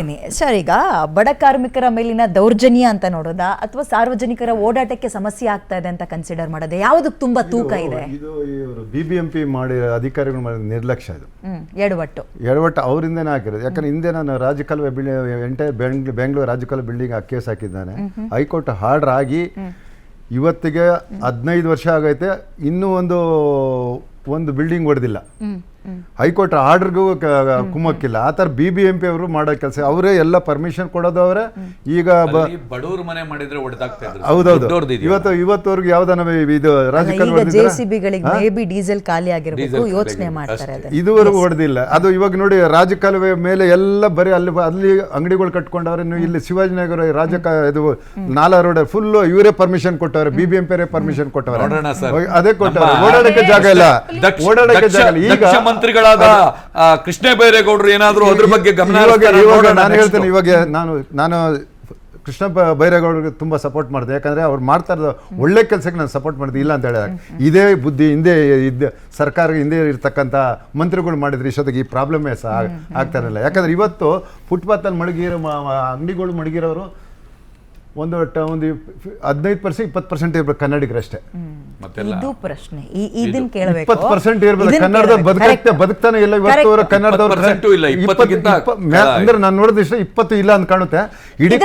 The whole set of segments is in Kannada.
ಬರ್ತೀನಿ ಸರ್. ಈಗ ಬಡ ಕಾರ್ಮಿಕರ ಮೇಲಿನ ದೌರ್ಜನ್ಯ ಅಂತ ನೋಡೋದಾ ಅಥವಾ ಸಾರ್ವಜನಿಕರ ಓಡಾಟಕ್ಕೆ ಸಮಸ್ಯೆ ಆಗ್ತಾ ಇದೆ ಅಂತ ಕನ್ಸಿಡರ್ ಮಾಡೋದು, ಯಾವುದಕ್ಕೆ ತುಂಬಾ ತೂಕ ಇದೆ? ಇದು ಇವರು BBMP ಮಾಡಿ ಅಧಿಕಾರಿಗಳು ಮಾಡಿದ ನಿರ್ಲಕ್ಷ್ಯ. ಇದು ಎಡವಟ್ಟು ಅವರಿಂದನೇ ಹಾಕಿರೋದು. ಯಾಕಂದ್ರೆ ಹಿಂದೆ ನಾನು ರಾಜಕಾಲುವೆ ಎಂಟೈರ್ ಬೆಂಗಳೂರು ರಾಜಕಾಲುವೆ ಬಿಲ್ಡಿಂಗ್ ಕೇಸ್ ಹಾಕಿದ್ದಾನೆ. ಹೈಕೋರ್ಟ್ ಆರ್ಡರ್ ಆಗಿ ಇವತ್ತಿಗೆ 15 ವರ್ಷ ಆಗೈತೆ, ಇನ್ನೂ ಒಂದು ಬಿಲ್ಡಿಂಗ್ ಹೊಡೆದಿಲ್ಲ. ಹೈಕೋರ್ಟ್ ಆರ್ಡರ್ಗೂ ಕುಮ್ಮಕ್ಕಿಲ್ಲ. ಆ ಥರ BBMP ಅವರು ಮಾಡೋ ಕೆಲಸ. ಅವರೇ ಎಲ್ಲ ಪರ್ಮಿಷನ್ ಕೊಡೋದು ಅವರೇ. ಈಗ ಬಡವರು ಮನೆ ಮಾಡಿದ್ರೆ ಹೌದೌದು, ಇವತ್ತವರೆಗೂ ಯಾವ್ದಾನ ಇದು ರಾಜಕಾರಣ ಡೀಸೆಲ್ ಖಾಲಿ ಆಗಿರಬೇಕು ಯೋಚನೆ ಮಾಡ್ತಾರೆ. ಇದುವರೆಗೂ ಹೊಡೆದಿಲ್ಲ. ಅದು ಇವಾಗ ನೋಡಿ, ರಾಜಕಾಲುವೆ ಮೇಲೆ ಎಲ್ಲ ಬರೀ ಅಲ್ಲಿ ಅಂಗಡಿಗಳು ಕಟ್ಕೊಂಡವ್ರೆ. ಇಲ್ಲಿ ಶಿವಾಜಿನಗರ ಇದು ನಾಲಾ ರೋಡ್ ಫುಲ್ ಇವರೇ ಪರ್ಮಿಷನ್ ಕೊಟ್ಟವ್ರೆ, BBMP ಅವರೇ ಪರ್ಮಿಷನ್ ಕೊಟ್ಟವ್ರೆ. ಅದೇ ಕೊಟ್ಟವ್ರೆ. ಓಡಾಡಕ್ಕೆ ಜಾಗ ಇಲ್ಲ, ಓಡಾಡಕ್ಕೆ ಜಾಗ ಇಲ್ಲ. ಈಗ ಮಂತ್ರಿಗಳಾದ ಕೃಷ್ಣ ಬೈರೇಗೌಡರು ಏನಾದ್ರು ಅದ್ರ ಬಗ್ಗೆ ಗಮನ ನಾನು ಹೇಳ್ತೇನೆ. ಇವಾಗ ನಾನು ಕೃಷ್ಣ ಬೈರೇಗೌಡರಿಗೆ ತುಂಬಾ ಸಪೋರ್ಟ್ ಮಾಡಿದೆ. ಯಾಕಂದ್ರೆ ಅವ್ರು ಮಾಡ್ತಾ ಇರೋದು ಒಳ್ಳೆ ಕೆಲಸಕ್ಕೆ ನಾನು ಸಪೋರ್ಟ್ ಮಾಡಿದೆ, ಇಲ್ಲ ಅಂತ ಹೇಳಿದಾಗ. ಇದೇ ಬುದ್ಧಿ ಹಿಂದೆ ಸರ್ಕಾರ ಹಿಂದೆ ಇರ್ತಕ್ಕಂಥ ಮಂತ್ರಿಗಳು ಮಾಡಿದ್ರೆ ಇಷ್ಟೊತ್ತಿಗೆ ಈ ಪ್ರಾಬ್ಲಮ್ಮೇ ಆಗ್ತಾ ಇರಲಿಲ್ಲ. ಯಾಕಂದ್ರೆ ಇವತ್ತು ಫುಟ್ಪಾತಲ್ಲಿ ಮಡಗಿರೋ ಅಂಗಡಿಗಳು ಮಡಗಿರೋರು ಒಂದು 15% 20% ಇರ್ಬೇಕು ಕನ್ನಡಿಗರಷ್ಟೇ. ಇದು ಪ್ರಶ್ನೆ. ಇದನ್ನ ಕೇಳಬೇಕು. 20% ಇರ್ಬೇಕು ಕನ್ನಡದವ್ರು. ಬದುಕ್ತಾನೆ ಇಲ್ಲ ಇವತ್ತು ಕನ್ನಡದವ್ರು. ಅಂದ್ರೆ ನಾನು ನೋಡಿದ 20 ಇಲ್ಲ ಅಂತ ಕಾಣುತ್ತೆ. ಇಡೀ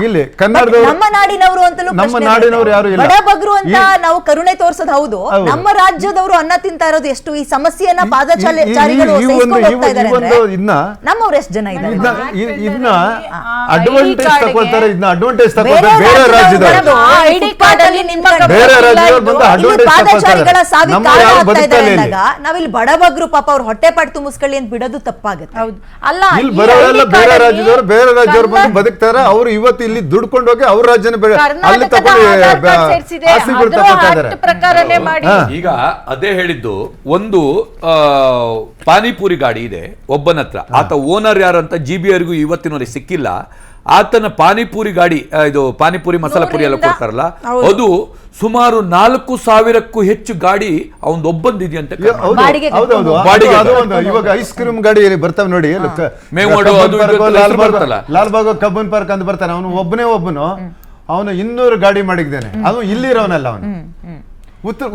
ಇಲ್ಲಿ ಕನ್ನಡದವ್ರು, ನಮ್ಮ ನಾಡಿನವರು ಅಂತಲೂ ನಮ್ಮ ನಾಡಿನವರು ಯಾರು ಇಲ್ಲ. ಬಡಬಗ್ರು ಅಂತ ನಾವು ಕರುಣೆ ತೋರಿಸೋದು ಹೌದು. ನಮ್ಮ ರಾಜ್ಯದವರು ಅನ್ನ ತಿಂತಾ ಇರೋದು ಎಷ್ಟು? ಈ ಸಮಸ್ಯೆಯನ್ನ ಪಾದಚಾರಿಗಳು ನಮ್ಮವ್ರು ಎಷ್ಟು ಜನ ಇದ್ದಾರೆ? ಇದನ್ನ ಅಡ್ವಾಂಟೇಜ್ ತಗೊಳ್ತಾರೆ. ಇದನ್ನ ಅಡ್ವಾಂಟೇಜ್ ತಗೊಳ್ತಾರೆ ಬೇರೆ ರಾಜ್ಯದವರು. ನಾವಿಲ್ಲಿ ಬಡಬಗ್ರು ಪಾಪ ಅವ್ರ ಹೊಟ್ಟೆ ಪಾಟ್ ತುಂಬಿಸ್ಕೊಳ್ಳಿ ಅಂತ ಬಿಡೋದು ತಪ್ಪಾಗುತ್ತೆ. ಅಲ್ಲ, ಇಲ್ಲಿ ಬರೋರೆಲ್ಲ ಬೇರೆ ರಾಜ್ಯದವರು ಬಂದು ಬದುಕ್ತಾರೆ. ಅವ್ರು ಇವತ್ತು ಇಲ್ಲಿ ದುಡ್ಕೊಂಡು ಹೋಗಿ ಅವ್ರ ರಾಜ್ಯನ ಅಲ್ಲಿ ತಗೊಂಡು ಆಸ್ತಿಗಳು ತಗೊಳ್ತಾ ಇದ್ದಾರೆ. ಈಗ ಅದೇ ಹೇಳಿದ್ದು, ಒಂದು ಪಾನಿಪುರಿ ಗಾಡಿ ಇದೆ ಒಬ್ಬನ ಹತ್ರ. ಆತ ಓನರ್ ಯಾರಂತ GBRಗೂ ಇವತ್ತಿನವರೆಗೆ ಸಿಕ್ಕಿಲ್ಲ. ಆತನ ಪಾನಿಪುರಿ ಗಾಡಿ, ಇದು ಪಾನಿಪುರಿ ಮಸಾಲ ಪುರಿ ಎಲ್ಲ ಕೊಡ್ತಾರಲ್ಲ, ಅದು ಸುಮಾರು 4,000ಕ್ಕೂ ಹೆಚ್ಚು ಗಾಡಿ ಅವನ್ ಒಬ್ಬಂದಿದೆಯಂತೆ. ಇವಾಗ ಐಸ್ ಕ್ರೀಮ್ ಗಾಡಿ ಬರ್ತಾವ ನೋಡಿ, ಲಾಲ್ಬಾಗ್ ಕಬ್ಬನ್ ಪಾರ್ಕ್ ಅಂತ ಬರ್ತಾನೆ. ಅವನು ಒಬ್ಬನು ಅವನು 200 ಗಾಡಿ ಮಾಡಿದ್ದಾನೆ. ಅವನು ಇಲ್ಲಿರೋನಲ್ಲ, ಅವನು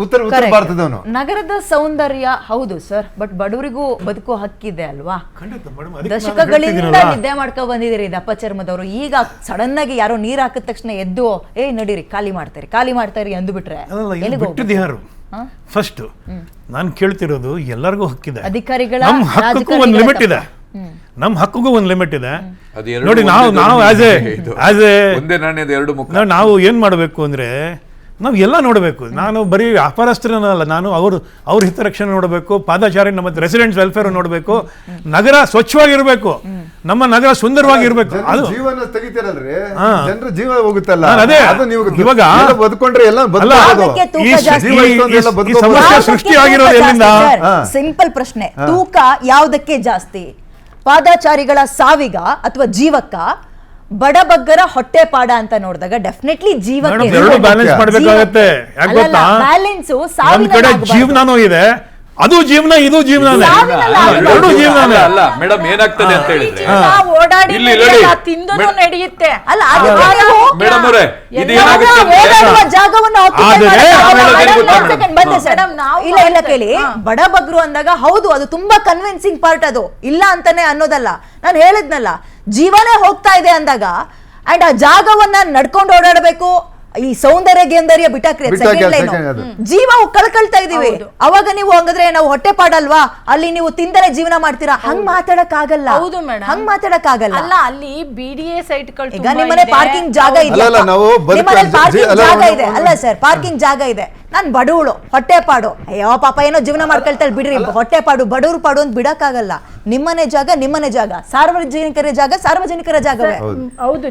ಉತ್ತರ ಭಾರತದವನು. ನಗರದ ಸೌಂದರ್ಯ ಹೌದು ಸರ್, ಬಟ್ ಬಡವರಿಗೂ ಬದುಕೋ ಹಕ್ಕಿದೆ ಅಲ್ವಾ? ದಶಕಗಳಿಂದ ನಿದ್ದೆ ಮಾಡ್ಕೊಂಡ್ ಬಂದಿದ್ದೀರಿ ದಪ್ಪ ಚರ್ಮದವರು. ಈಗ ಸಡನ್ ಆಗಿ ಯಾರೋ ನೀರ್ ಹಾಕಿದ ತಕ್ಷಣ ಎದ್ದು ನಡೀರಿ ಖಾಲಿ ಮಾಡ್ತಾರೆ ಅಂದು ಬಿಟ್ರೆ ಯಾರು? ಫಸ್ಟ್ ನಾನು ಕೇಳ್ತಿರೋದು, ಎಲ್ಲರಿಗೂ ಹಕ್ಕಿದೆ. ಅಧಿಕಾರಿಗಳ ಒಂದು ಲಿಮಿಟ್ ಇದೆ. ನಮ್ಮ ಹಕ್ಕಿಗೂ ಒಂದು ಲಿಮಿಟ್ ಇದೆ ನೋಡಿ. ನಾವು ನಾವು ಏನ್ ಮಾಡ್ಬೇಕು ಅಂದ್ರೆ, ನಾವು ಎಲ್ಲ ನೋಡಬೇಕು. ನಾನು ಬರೀ ವ್ಯಾಪಾರಸ್ಥರನ್ನಲ್ಲ, ನಾನು ಅವ್ರ ಹಿತರಕ್ಷಣೆ ನೋಡಬೇಕು, ಪಾದಚಾರಿ ನಮ್ಮ ರೆಸಿಡೆಂಟ್ಸ್ ವೆಲ್ಫೇರ್ ನೋಡಬೇಕು, ನಗರ ಸ್ವಚ್ಛವಾಗಿರ್ಬೇಕು, ನಮ್ಮ ನಗರ ಸುಂದರವಾಗಿರ್ಬೇಕು. ಅದು ಜೀವನ ತೆಗಿತೀರಲ್ರಿ, ಜನರ ಜೀವ ಹೋಗುತ್ತಲ್ಲ. ಅದೇ ಇವಾಗ ಬದುಕೊಂಡ್ರೆ ಎಲ್ಲ ಸಮಸ್ಯೆ ಸೃಷ್ಟಿಯಾಗಿರೋದು ಎಲ್ಲಿಂದ? ಸಿಂಪಲ್ ಪ್ರಶ್ನೆ, ತೂಕ ಯಾವುದಕ್ಕೆ ಜಾಸ್ತಿ? ಪಾದಚಾರಿಗಳ ಸಾವಿಗ ಅಥವಾ ಜೀವಕ್ಕ? ಬಡಬಗ್ಗರ ಹೊಟ್ಟೆ ಪಾಡ ಅಂತ ನೋಡಿದಾಗ ಡೆಫಿನೆಟ್ಲಿ ಜೀವಕ್ಕೆ ಬ್ಯಾಲೆನ್ಸ್ ಮಾಡಬೇಕಾಗತ್ತೆ. ಜೀವನನೂ ಇದೆ, ಅದು ಜೀವನ, ಇದು ಜೀವನ, ಎರಡು ಜೀವನ ಅಲ್ಲ ಮೇಡಮ್. ಏನಾಗ್ತದೆ ಅಂತ ಹೇಳಿದ್ರೆ, ನಡೆಯುತ್ತೆ ಅಲ್ಲ, ಇಲ್ಲ ಕೇಳಿ. ಬಡಬಗ್ರು ಅಂದಾಗ ಹೌದು, ಅದು ತುಂಬಾ ಕನ್ವಿನ್ಸಿಂಗ್ ಪಾರ್ಟ್. ಅದು ಇಲ್ಲ ಅಂತಾನೆ ಅನ್ನೋದಲ್ಲ. ನಾನು ಹೇಳಿದ್ನಲ್ಲ, ಜೀವನೇ ಹೋಗ್ತಾ ಇದೆ ಅಂದಾಗ ಅಂಡ್ ಆ ಜಾಗವನ್ನ ನಡ್ಕೊಂಡು ಓಡಾಡಬೇಕು. ಈ ಸೌಂದರ್ಯ ಬಿಟ್ಟಾಕ್ರಿ, ಜೀವ ಕಳ್ಕೊಳ್ತಾ ಇದೀವಿ. ಅವಾಗ ನೀವು ಹಂಗಂದ್ರೆ ನಾವು ಹೊಟ್ಟೆ ಪಾಡಲ್ವಾ, ಅಲ್ಲಿ ನೀವು ತಿಂದರೆ ಜೀವನ ಮಾಡ್ತೀರಾ? ಹಂಗ್ ಮಾತಾಡಕ್ ಆಗಲ್ಲ. ಹೌದು ಮೇಡಮ್, ಹಂಗ್ ಮಾತಾಡಕ್ ಆಗಲ್ಲ. ಅಲ್ಲ, ಅಲ್ಲಿ BDA ಸೈಟ್ ಈಗ ನಿಮ್ಮನೆ ಪಾರ್ಕಿಂಗ್ ಜಾಗ ಇದೆ, ಅಲ್ಲ ಸರ್, ಪಾರ್ಕಿಂಗ್ ಜಾಗ ಇದೆ. ನಾನ್ ಬಡವಳು, ಹೊಟ್ಟೆ ಪಾಡು, ಅಯ್ಯೋ ಪಾಪ ಏನೋ ಜೀವನ ಮಾಡ್ಕೊಳ್ತಾಳೆ ಬಿಡ್ರಿ, ಹೊಟ್ಟೆ ಪಾಡು ಬಡವ್ರು ಪಾಡು ಅಂತ ಬಿಡಕ್ಕಾಗಲ್ಲ. ನಿಮ್ಮನೆ ಜಾಗ, ಸಾರ್ವಜನಿಕರ ಜಾಗ, ಸಾರ್ವಜನಿಕರ ಜಾಗವೇ. ಹೌದು.